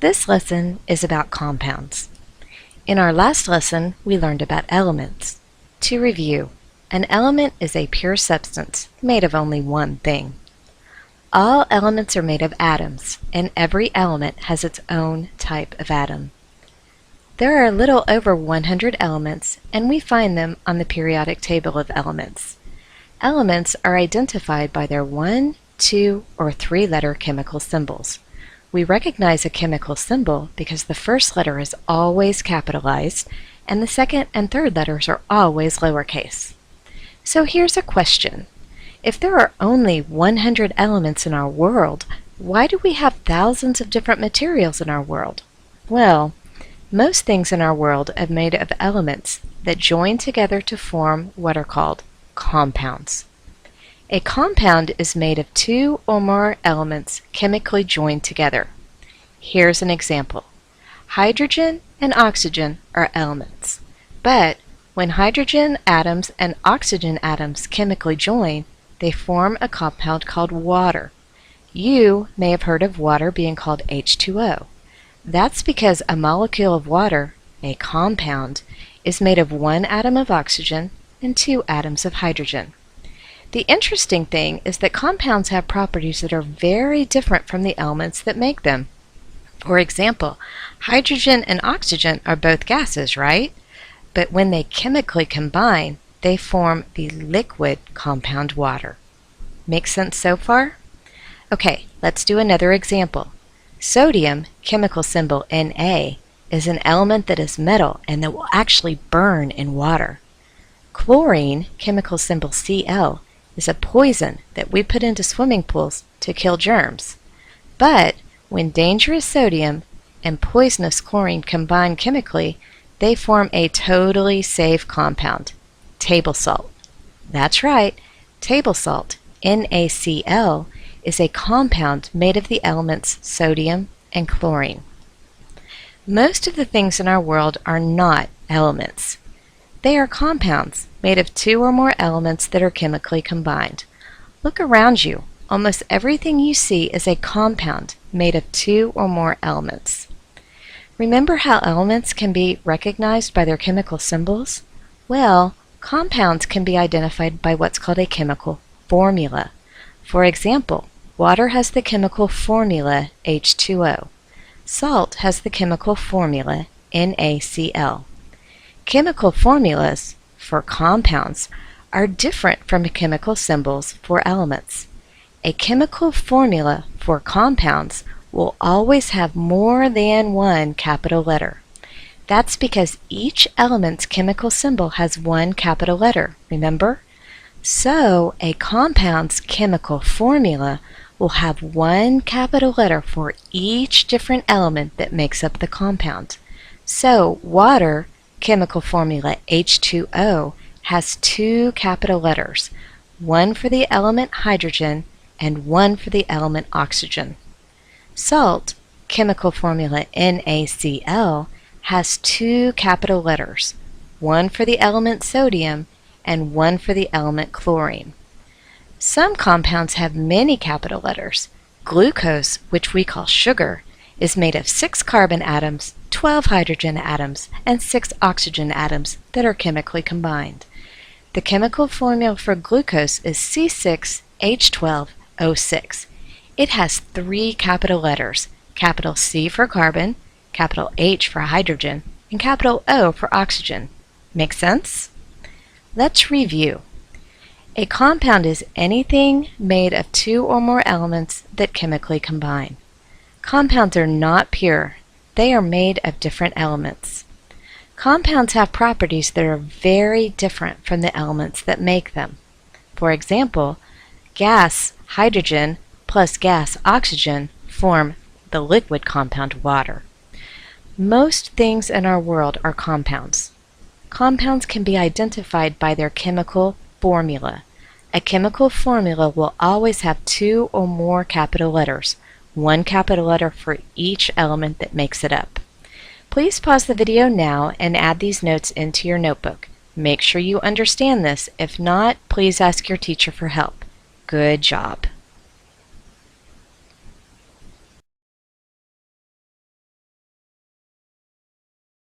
This lesson is about compounds. In our last lesson, we learned about elements. To review, an element is a pure substance made of only one thing. All elements are made of atoms, and every element has its own type of atom. There are a little over 100 elements, and we find them on the periodic table of elements. Elements are identified by their 1, 2, or 3-letter chemical symbols. We recognize a chemical symbol because the first letter is always capitalized, and the second and third letters are always lowercase. So here's a question. If there are only 100 elements in our world, why do we have thousands of different materials in our world? Well, most things in our world are made of elements that join together to form what are called compounds. A compound is made of 2 or more elements chemically joined together. Here's an example. Hydrogen and oxygen are elements, but when hydrogen atoms and oxygen atoms chemically join, they form a compound called water. You may have heard of water being called H2O. That's because a molecule of water, a compound, is made of 1 atom of oxygen and 2 atoms of hydrogen. The interesting thing is that compounds have properties that are very different from the elements that make them. For example, hydrogen and oxygen are both gases, right? But when they chemically combine, they form the liquid compound water. Make sense so far? Okay, let's do another example. Sodium, chemical symbol Na, is an element that is metal and that will actually burn in water. Chlorine, chemical symbol Cl, is a poison that we put into swimming pools to kill germs. But when dangerous sodium and poisonous chlorine combine chemically, they form a totally safe compound, table salt. That's right, table salt, NaCl, is a compound made of the elements sodium and chlorine. Most of the things in our world are not elements. They are compounds made of 2 or more elements that are chemically combined. Look around you. Almost everything you see is a compound made of 2 or more elements. Remember how elements can be recognized by their chemical symbols? Well, compounds can be identified by what's called a chemical formula. For example, water has the chemical formula H2O. Salt has the chemical formula NaCl. Chemical formulas for compounds are different from chemical symbols for elements. A chemical formula for compounds will always have more than one capital letter. That's because each element's chemical symbol has one capital letter, remember? So a compound's chemical formula will have one capital letter for each different element that makes up the compound. So water, chemical formula H2O, has 2 capital letters, one for the element hydrogen and one for the element oxygen. Salt, chemical formula NaCl, has 2 capital letters, one for the element sodium and one for the element chlorine. Some compounds have many capital letters. Glucose, which we call sugar, is made of 6 carbon atoms, 12 hydrogen atoms, and 6 oxygen atoms that are chemically combined. The chemical formula for glucose is C6H12O6. It has 3 capital letters, capital C for carbon, capital H for hydrogen, and capital O for oxygen. Make sense? Let's review. A compound is anything made of 2 or more elements that chemically combine. Compounds are not pure. They are made of different elements. Compounds have properties that are very different from the elements that make them. For example, gas hydrogen plus gas oxygen form the liquid compound water. Most things in our world are compounds. Compounds can be identified by their chemical formula. A chemical formula will always have 2 or more capital letters, one capital letter for each element that makes it up. Please pause the video now and add these notes into your notebook. Make sure you understand this. If not, please ask your teacher for help. Good job.